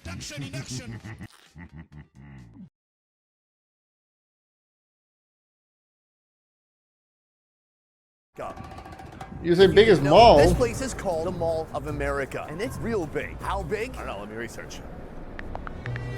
Action, action. You say biggest mall? This place is called the Mall of America, and it's real big. How big? I don't know, let me research.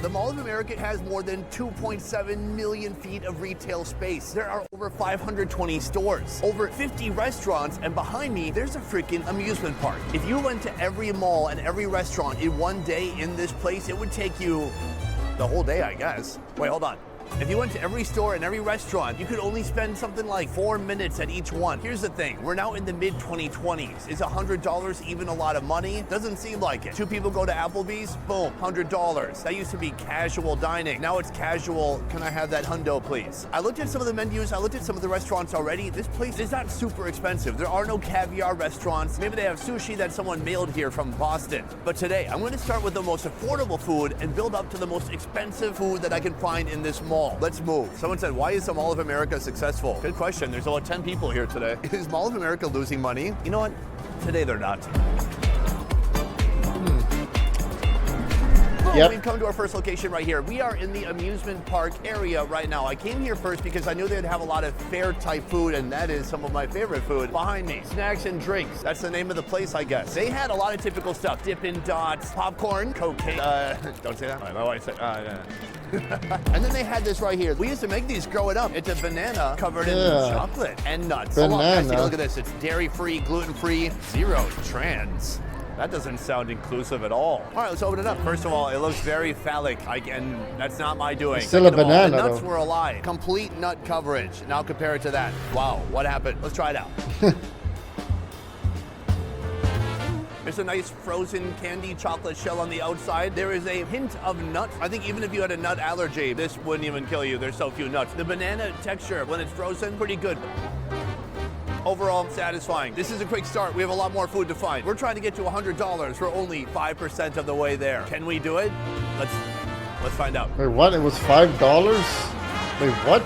The Mall of America has more than 2.7 million feet of retail space. There are over 520 stores, over 50 restaurants, and behind me, there's a freaking amusement park. If you went to every mall and every restaurant in one day in this place, it would take you the whole day, I guess. Wait, hold on. If you went to every store and every restaurant, you could only spend something like 4 minutes at each one. Here's the thing, we're now in the mid-2020s. Is $100 even a lot of money? Doesn't seem like it. Two people go to Applebee's, boom, $100. That used to be casual dining. Now it's casual, can I have that hundo, please? I looked at some of the menus, I looked at some of the restaurants already. This place is not super expensive. There are no caviar restaurants. Maybe they have sushi that someone mailed here from Boston. But today, I'm gonna start with the most affordable food and build up to the most expensive food that I can find in this mall. Let's move. Someone said, why is the Mall of America successful? Good question. There's about 10 people here today. Is Mall of America losing money? You know what? Today they're not. Yep. We've come to our first location right here. We are in the amusement park area right now. I came here first because I knew they'd have a lot of fair type food, and that is some of my favorite food. Behind me, snacks and drinks. That's the name of the place, I guess. They had a lot of typical stuff. Dippin' Dots, popcorn, cocaine. Don't say that. My wife said, yeah. And then they had this right here. We used to make these growing up. It's a banana covered in chocolate and nuts. Banana. Oh, guys, take a look at this. It's dairy-free, gluten-free, zero trans. That doesn't sound inclusive at all. All right, let's open it up. First of all, it looks very phallic, and that's not my doing. It's still a banana, The nuts though. were a lie. Complete nut coverage. Now compare it to that. Wow, what happened? Let's try it out. There's a nice frozen candy chocolate shell on the outside. There is a hint of nut. I think even if you had a nut allergy, this wouldn't even kill you. There's so few nuts. The banana texture, when it's frozen, pretty good. Overall, satisfying. This is a quick start. We have a lot more food to find. We're trying to get to $100. We're only 5% of the way there. Can we do it? Let's find out. Wait, what? It was $5? Wait, what?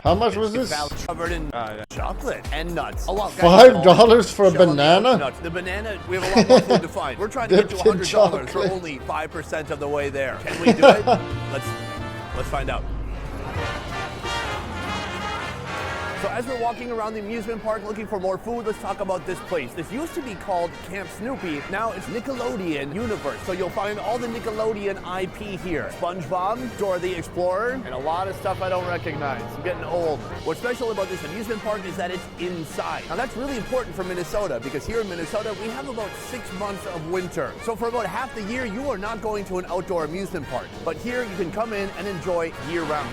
How much was this? Covered in chocolate and nuts. A lot. $5 for a banana? Nuts. The banana, we have a lot more food to find. We're trying to get to Dipped in $100. chocolate. We're only 5% of the way there. Can we do it? Let's find out. So as we're walking around the amusement park looking for more food, let's talk about this place. This used to be called Camp Snoopy. Now it's Nickelodeon Universe. So you'll find all the Nickelodeon IP here. SpongeBob, Dora the Explorer, and a lot of stuff I don't recognize. I'm getting old. What's special about this amusement park is that it's inside. Now that's really important for Minnesota because here in Minnesota, we have about 6 months of winter. So for about half the year, you are not going to an outdoor amusement park. But here you can come in and enjoy year round.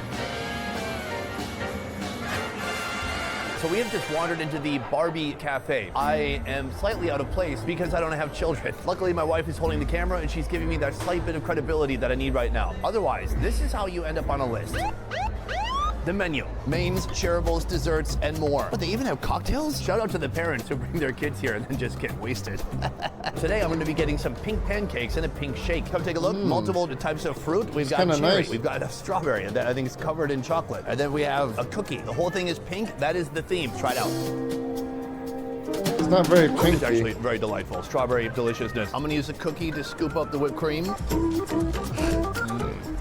So we have just wandered into the Barbie Cafe. I am slightly out of place because I don't have children. Luckily, my wife is holding the camera and she's giving me that slight bit of credibility that I need right now. Otherwise, this is how you end up on a list. The menu, mains, shareables, desserts, and more. But they even have cocktails? Shout out to the parents who bring their kids here and then just get wasted. Today I'm gonna be getting some pink pancakes and a pink shake. Come take a look, multiple types of fruit. We've got cherry, nice. we've got a strawberry that I think is covered in chocolate. And then we have a cookie. The whole thing is pink, that is the theme. Try it out. It's not very It's pinky. actually very delightful. Strawberry deliciousness. I'm gonna use a cookie to scoop up the whipped cream.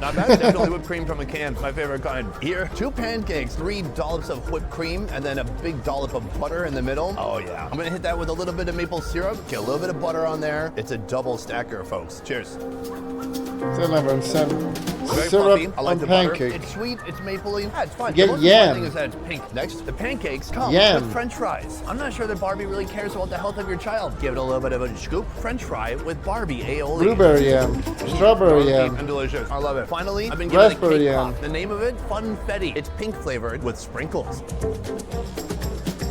Not bad, definitely whipped cream from a can, my favorite kind. Here, 2 pancakes, 3 dollops of whipped cream, and then a big dollop of butter in the middle. Oh yeah. I'm gonna hit that with a little bit of maple syrup, get a little bit of butter on there. It's a double stacker, folks. Cheers. Very fluffy. Syrup I like on the butter. pancake. It's sweet, it's mapley. Yeah, it's fine. Get the most yam. important thing is that it's pink. Next, the pancakes come Yam. with French fries. I'm not sure that Barbie really cares about the health of your child. Give it a little bit of a scoop. French fry with Barbie aioli. Blueberry yam. Strawberry yam. And delicious. I love it. Finally, I've been given a Raspberry cake yam. pop. The name of it, Funfetti. It's pink flavored with sprinkles.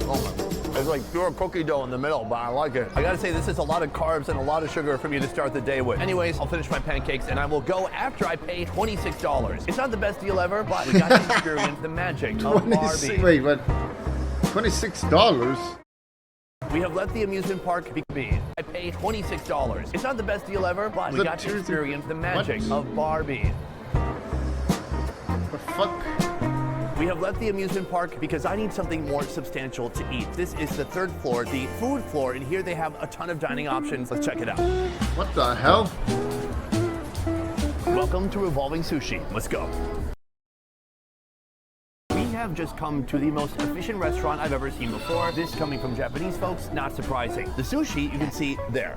Oh my. It's like pure cookie dough in the middle, but I like it. I gotta say, this is a lot of carbs and a lot of sugar for me to start the day with. Anyways, I'll finish my pancakes and I will go after I pay $26. It's not the best deal ever, but we got to experience the magic of Barbie. Wait, what? $26? We have let the amusement park be. I pay $26. It's not the best deal ever, but we got to experience the magic of Barbie. The fuck? We have left the amusement park because I need something more substantial to eat. This is the 3rd floor, the food floor, and here they have a ton of dining options. Let's check it out. What the hell? Welcome to Revolving Sushi. Let's go. We have just come to the most efficient restaurant I've ever seen before. This coming from Japanese folks, not surprising. The sushi you can see there.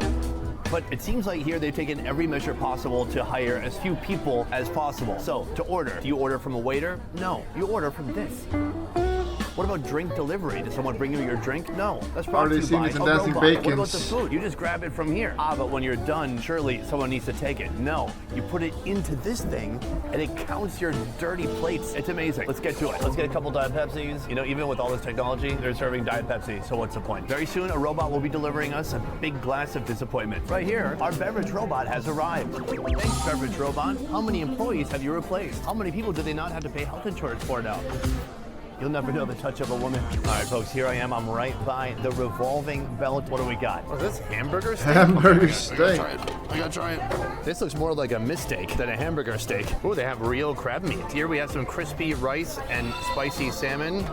But it seems like here they've taken every measure possible to hire as few people as possible. So, to order, do you order from a waiter? No, you order from this. What about drink delivery? Does someone bring you your drink? No, that's brought to you by a robot. What about the food? You just grab it from here. But when you're done, surely someone needs to take it. No, you put it into this thing and it counts your dirty plates. It's amazing. Let's get to it. Let's get a couple Diet Pepsis. You know, even with all this technology, they're serving Diet Pepsi, so what's the point? Very soon, a robot will be delivering us a big glass of disappointment. Right here, our beverage robot has arrived. Thanks, beverage robot. How many employees have you replaced? How many people do they not have to pay health insurance for now? You'll never know the touch of a woman. All right, folks, here I am. I'm right by the revolving belt. What do we got? Oh, is this hamburger steak? Hamburger steak. I gotta try it. This looks more like a mistake than a hamburger steak. Oh, they have real crab meat. Here we have some crispy rice and spicy salmon.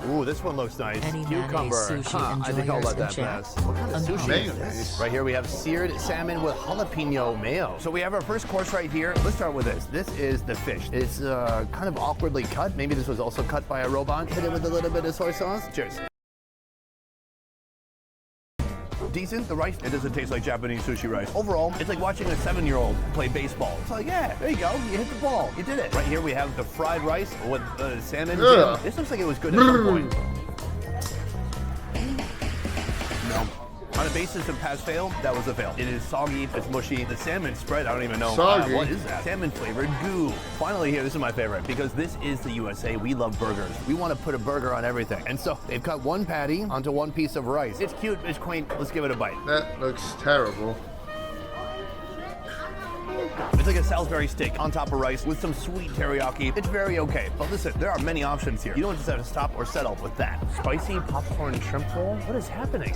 Ooh, this one looks nice. Cucumber. I think I'll let that pass. What kind of sushi is this? Right here we have seared salmon with jalapeno mayo. So we have our first course right here. Let's start with this. This is the fish. It's kind of awkwardly cut. Maybe this was also cut by a robot. Hit it with a little bit of soy sauce. Cheers. Decent. The rice, it doesn't taste like Japanese sushi rice. Overall, it's like watching a 7-year-old play baseball. It's like, yeah, there you go. You hit the ball. You did it. Right here we have the fried rice with salmon. This looks like it was good at some point. No. On a basis of pass fail, that was a fail. It is soggy, it's mushy. The salmon spread, I don't even know. What is that? Salmon flavored goo. Finally here, this is my favorite because this is the USA. We love burgers. We want to put a burger on everything. And so they've cut one patty onto one piece of rice. It's cute, it's quaint. Let's give it a bite. That looks terrible. It's like a Salisbury steak on top of rice with some sweet teriyaki. It's very okay. But listen, there are many options here. You don't just have to stop or settle with that. Spicy popcorn shrimp roll? What is happening?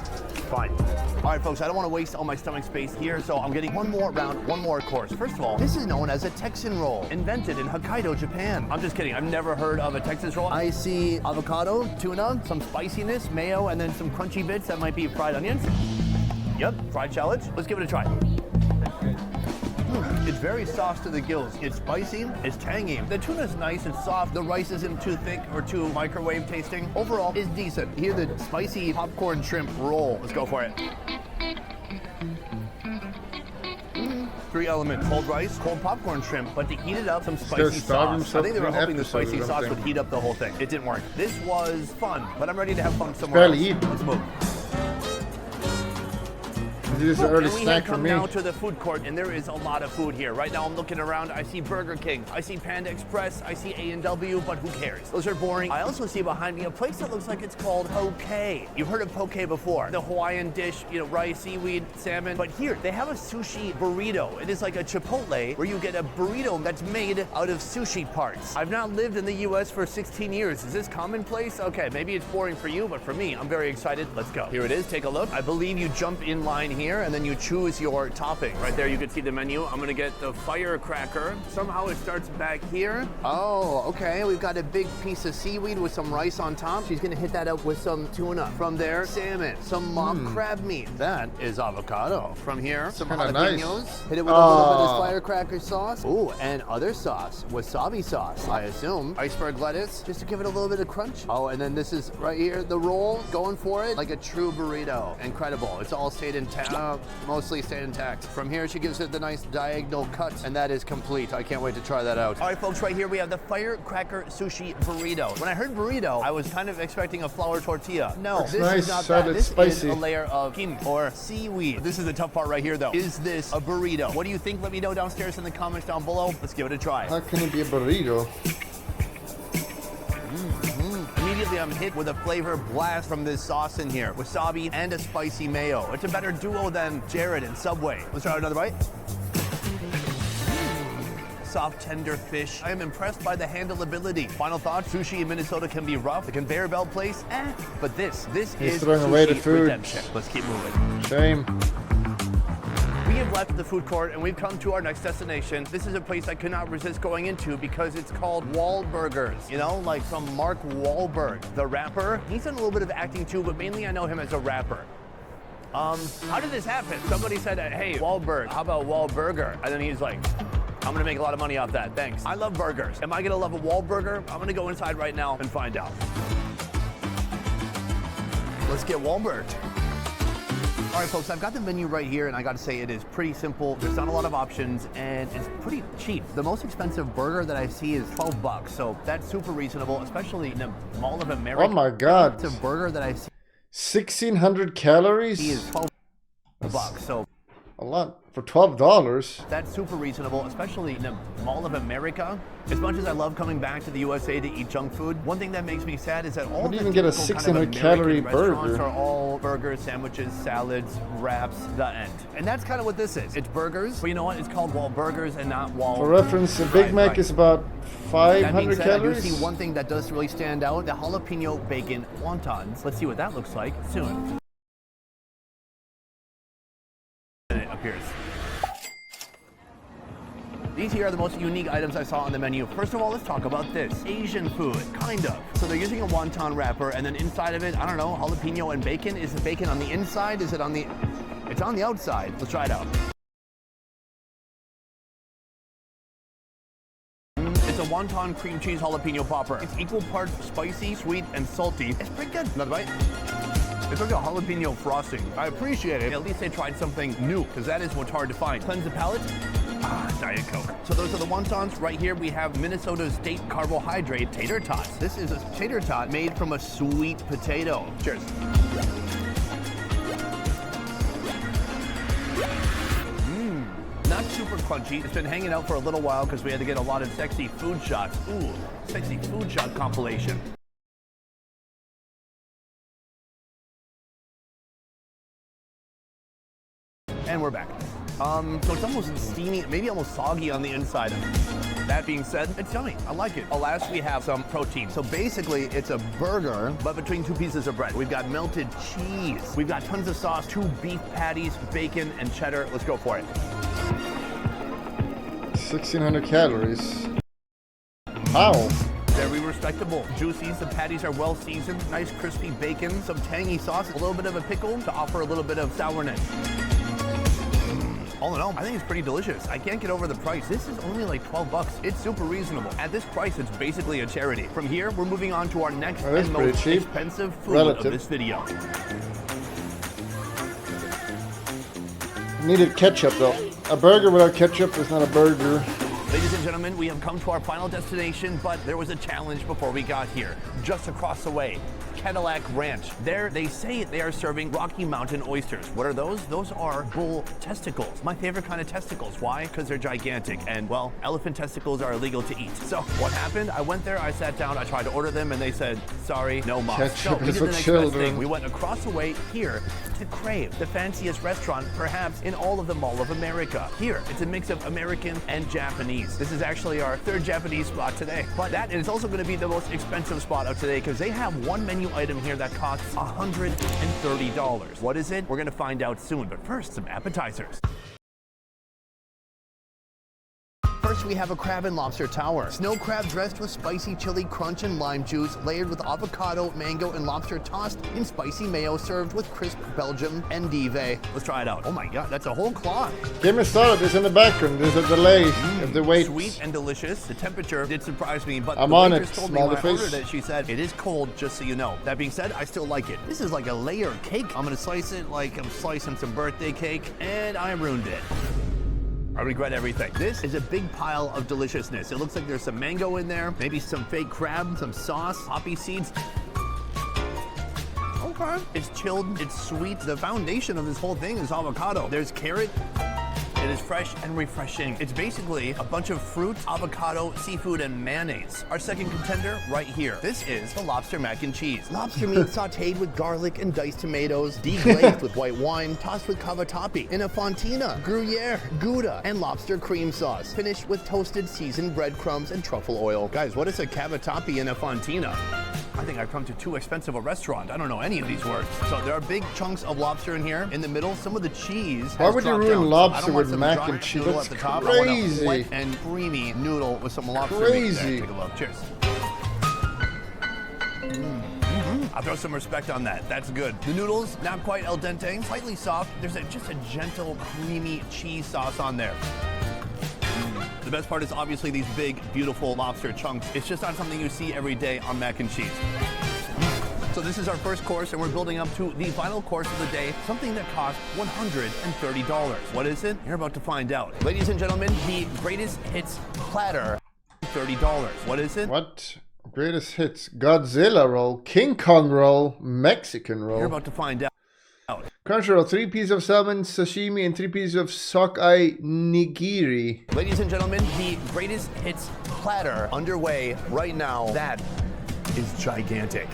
Fine. All right, folks, I don't want to waste all my stomach space here, so I'm getting one more round, one more course. First of all, this is known as a Texan roll, invented in Hokkaido, Japan. I'm just kidding. I've never heard of a Texas roll. I see avocado, tuna, some spiciness, mayo, and then some crunchy bits that might be fried onions. Yep, fried shallots. Let's give it a try. It's very soft to the gills. It's spicy, it's tangy. The tuna's nice and soft. The rice isn't too thick or too microwave tasting. Overall, it's decent. Here, the spicy popcorn shrimp roll. Let's go for it. 3 elements: cold rice, cold popcorn shrimp, but to heat it up, some spicy sauce. I think they were hoping the spicy sauce would heat up the whole thing. It didn't work. This was fun, but I'm ready to have fun somewhere else. Let's move. This is an early snack for me. me. Now to the food court, and there is a lot of food here. Right now, I'm looking around. I see Burger King, I see Panda Express, I see A&W, but who cares? Those are boring. I also see behind me a place that looks like it's called poke. You've heard of poke before. The Hawaiian dish, you know, rice, seaweed, salmon. But here, they have a sushi burrito. It is like a Chipotle where you get a burrito that's made out of sushi parts. I've now lived in the U.S. for 16 years. Is this commonplace? Okay, maybe it's boring for you, but for me, I'm very excited. Let's go. Here it is. Take a look. I believe you jump in line here, and then you choose your topping. Right there, you can see the menu. I'm gonna get the firecracker. Somehow it starts back here. Oh, okay. We've got a big piece of seaweed with some rice on top. She's gonna hit that up with some tuna. From there, salmon, some mock crab meat. That is avocado. From here, some jalapenos. Nice. Hit it with a little bit of firecracker sauce. Ooh, and other sauce, wasabi sauce, I assume. Iceberg lettuce, just to give it a little bit of crunch. Oh, and then this is right here, the roll, going for it like a true burrito. Incredible. It's all stayed intact. Mostly stayed intact. From here, she gives it the nice diagonal cut, and that is complete. I can't wait to try that out. All right, folks, right here we have the firecracker sushi burrito. When I heard burrito, I was kind of expecting a flour tortilla. No, this is not that. This is a layer of kimchi or seaweed. This is the tough part right here, though. Is this a burrito? What do you think? Let me know downstairs in the comments down below. Let's give it a try. How can it be a burrito? Immediately I'm hit with a flavor blast from this sauce in here. Wasabi and a spicy mayo. It's a better duo than Jared and Subway. Let's try another bite. Soft, tender fish. I am impressed by the handleability. Final thought, sushi in Minnesota can be rough. The conveyor belt place, but this is throwing away the sushi food. redemption. Let's keep moving. Shame. We have left the food court and we've come to our next destination. This is a place I could not resist going into because it's called Wahlburgers. You know, like from Mark Wahlberg, the rapper. He's done a little bit of acting too, but mainly I know him as a rapper. How did this happen? Somebody said, hey, Wahlberg, how about Wahlburger? And then he's like, I'm gonna make a lot of money off that, thanks. I love burgers. Am I gonna love a Wahlburger? I'm gonna go inside right now and find out. Let's get Wahlburgers. All right, folks, I've got the menu right here, and I gotta say it is pretty simple. There's not a lot of options, and it's pretty cheap. The most expensive burger that I see is $12, so that's super reasonable, especially in the Mall of America. Oh my God. It's a burger that I see 1,600 calories? is $12, so a lot for $12. that's super reasonable, especially in the Mall of America. As much as I love coming back to the USA to eat junk food, one thing that makes me sad is that all How do you the even get a typical 600 calorie restaurants burger? are all burgers, sandwiches, salads, wraps, the end. And that's kind of what this is. It's burgers, but you know what? It's called Wahlburgers and not Wall. For reference, a Big Mac is about That being 500 said, calories. I do see one thing that does really stand out: the jalapeno bacon wontons. Let's see what that looks like soon. And it appears. These here are the most unique items I saw on the menu. First of all, let's talk about this. Asian food, kind of. So they're using a wonton wrapper, and then inside of it, I don't know, jalapeno and bacon. Is the bacon on the inside? Is it on the... It's on the outside. Let's try it out. It's a wonton cream cheese jalapeno popper. It's equal parts spicy, sweet, and salty. It's pretty good. Another bite. It's like a jalapeno frosting. I appreciate it. At least they tried something new, because that is what's hard to find. Cleanse the palate. Diet Coke. So those are the wontons. Right here we have Minnesota's state carbohydrate tater tots. This is a tater tot made from a sweet potato. Cheers. Not super crunchy. It's been hanging out for a little while because we had to get a lot of sexy food shots. Ooh, sexy food shot compilation. And we're back. So it's almost steamy, maybe almost soggy on the inside. That being said, it's yummy. I like it. Last, we have some protein. So basically, it's a burger, but between two pieces of bread. We've got melted cheese. We've got tons of sauce, 2 beef patties, bacon, and cheddar. Let's go for it. 1,600 calories. Wow. Very respectable. Juicy, the patties are well seasoned, nice crispy bacon, some tangy sauce, a little bit of a pickle to offer a little bit of sourness. All in all, I think it's pretty delicious. I can't get over the price. This is only like $12. It's super reasonable. At this price, it's basically a charity. From here, we're moving on to our next That is and pretty most cheap. expensive food Relative. of this video. Needed ketchup though. A burger without ketchup is not a burger. Ladies and gentlemen, we have come to our final destination, but there was a challenge before we got here. Just across the way, Cadillac Ranch. There, they say they are serving Rocky Mountain oysters. What are those? Those are bull testicles. My favorite kind of testicles. Why? Because they're gigantic. And, well, elephant testicles are illegal to eat. So, what happened? I went there, I sat down, I tried to order them, and they said, sorry, no mas. So, Ketchup we is did for the next best children. thing. We went across the way here to Crave, the fanciest restaurant, perhaps, in all of the Mall of America. Here, it's a mix of American and Japanese. This is actually our 3rd Japanese spot today. But that is also going to be the most expensive spot of today because they have one menu item here that costs $130. What is it? We're going to find out soon. But first, some appetizers. First, we have a crab and lobster tower. Snow crab dressed with spicy chili crunch and lime juice, layered with avocado, mango, and lobster tossed in spicy mayo, served with crisp Belgium endive. Let's try it out. Oh my God, that's a whole cloth. Get me started. It's in the background. There's a delay of the wait. Sweet and delicious. The temperature did surprise me, but I'm the on waitress it. told me Smell when the I face. ordered it, she said, it is cold, just so you know. That being said, I still like it. This is like a layer cake. I'm gonna slice it like I'm slicing some birthday cake, and I ruined it. I regret everything. This is a big pile of deliciousness. It looks like there's some mango in there, maybe some fake crab, some sauce, poppy seeds. Okay. It's chilled, it's sweet. The foundation of this whole thing is avocado. There's carrot. It is fresh and refreshing. It's basically a bunch of fruit, avocado, seafood, and mayonnaise. Our second contender right here. This is the lobster mac and cheese. Lobster meat sauteed with garlic and diced tomatoes, deglazed with white wine, tossed with cavatappi, in a fontina, gruyere, gouda, and lobster cream sauce, finished with toasted seasoned breadcrumbs and truffle oil. Guys, what is a cavatappi in a fontina? I think I've come to too expensive a restaurant. I don't know any of these words. So there are big chunks of lobster in here. In the middle, some of the cheese. Why would you dropped ruin down. lobster I don't want with some mac giant and cheese? noodle That's at the top. I want a crazy. wet and creamy noodle with some lobster meat Crazy. there. Take a look. Cheers. I'll throw some respect on that. That's good. The noodles, not quite al dente, slightly soft. There's just a gentle, creamy cheese sauce on there. The best part is obviously these big, beautiful lobster chunks. It's just not something you see every day on mac and cheese. So this is our first course, and we're building up to the final course of the day, something that costs $130. What is it? You're about to find out. Ladies and gentlemen, the greatest hits platter, $30. What is it? What? Greatest hits: Godzilla roll, King Kong roll, Mexican roll. You're about to find out. Crunchyroll, 3 pieces of salmon sashimi and 3 pieces of sockeye nigiri. Ladies and gentlemen, the greatest hits platter underway right now. That is gigantic.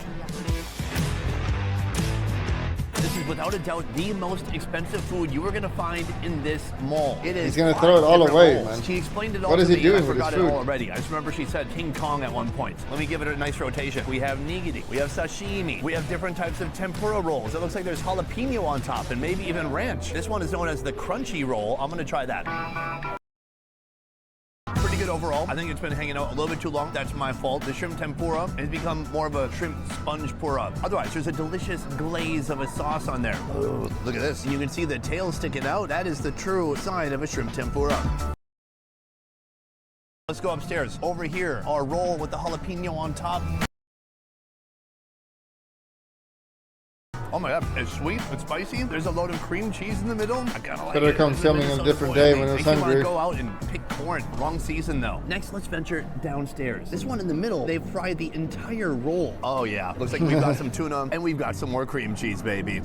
This is without a doubt the most expensive food you are going to find in this mall. It is. He's going to throw it all away, man. She explained it all What to is he me, doing and I with his forgot it food? all already. I just remember she said King Kong at one point. Let me give it a nice rotation. We have nigiri, we have sashimi, we have different types of tempura rolls. It looks like there's jalapeno on top and maybe even ranch. This one is known as the crunchy roll. I'm going to try that. Pretty good overall. I think it's been hanging out a little bit too long. That's my fault. The shrimp tempura has become more of a shrimp sponge pura. Otherwise, there's a delicious glaze of a sauce on there. Oh, look at this. You can see the tail sticking out. That is the true sign of a shrimp tempura. Let's go upstairs. Over here, our roll with the jalapeno on top. Oh my god, it's sweet, it's spicy. There's a load of cream cheese in the middle. I kind of like Better it. come It's tell me on a Minnesota different foil. day when I was Makes you hungry. wanna go out and pick corn. Wrong season though. Next, let's venture downstairs. This one in the middle, they've fried the entire roll. Oh yeah, looks like we've got some tuna and we've got some more cream cheese, baby.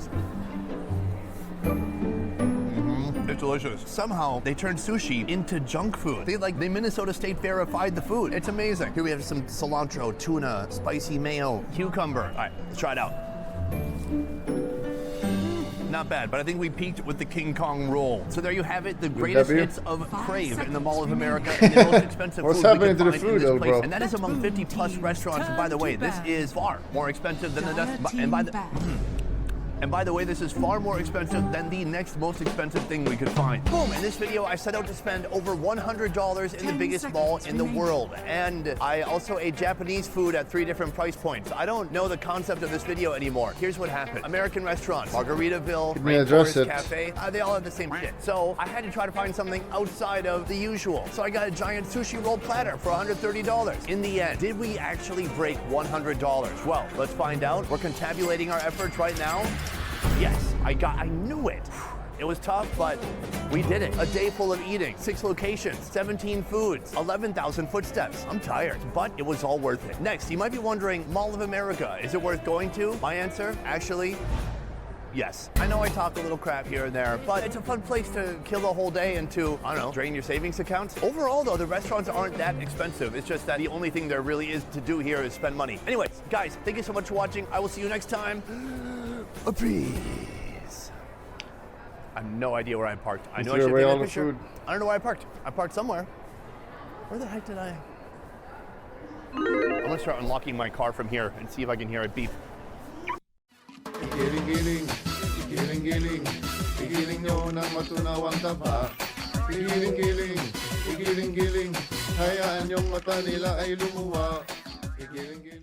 It's delicious. Somehow, they turned sushi into junk food. They Minnesota State verified the food. It's amazing. Here we have some cilantro, tuna, spicy mayo, cucumber. All right, let's try it out. Not bad, but I think we peaked with the King Kong roll. So there you have it, the greatest W. hits of Crave in the Mall of America, and the most expensive What's food we happening can to the find in food, this though, place. bro? And that is among 50 plus restaurants. And by the way, this is far more expensive than And by the way, this is far more expensive than the next most expensive thing we could find. Boom! In this video, I set out to spend over $100 in the biggest mall in the world. And I also ate Japanese food at 3 different price points. I don't know the concept of this video anymore. Here's what happened. American restaurants, Margaritaville, me address Rainforest it. Cafe, they all have the same shit. So I had to try to find something outside of the usual. So I got a giant sushi roll platter for $130. In the end, did we actually break $100? Well, let's find out. We're contabulating our efforts right now. Yes, I knew it. It was tough, but we did it. A day full of eating, 6 locations, 17 foods, 11,000 footsteps. I'm tired, but it was all worth it. Next, you might be wondering, Mall of America, is it worth going to? My answer, actually, yes. I know I talk a little crap here and there, but it's a fun place to kill a whole day and to, I don't know, drain your savings accounts. Overall, though, the restaurants aren't that expensive. It's just that the only thing there really is to do here is spend money. Anyways, guys, thank you so much for watching. I will see you next time. Peace. I have no idea where I parked. I know I threw should away take all that the picture. food. I don't know where I parked. I parked somewhere. Where the heck did I? I'm gonna start unlocking my car from here and see if I can hear it beep. Giling-giling, giling-giling, igiling nyo ng matunawang taba. Giling-giling, giling-giling, hayaan yung mata nila ay lumuwa. Giling-giling.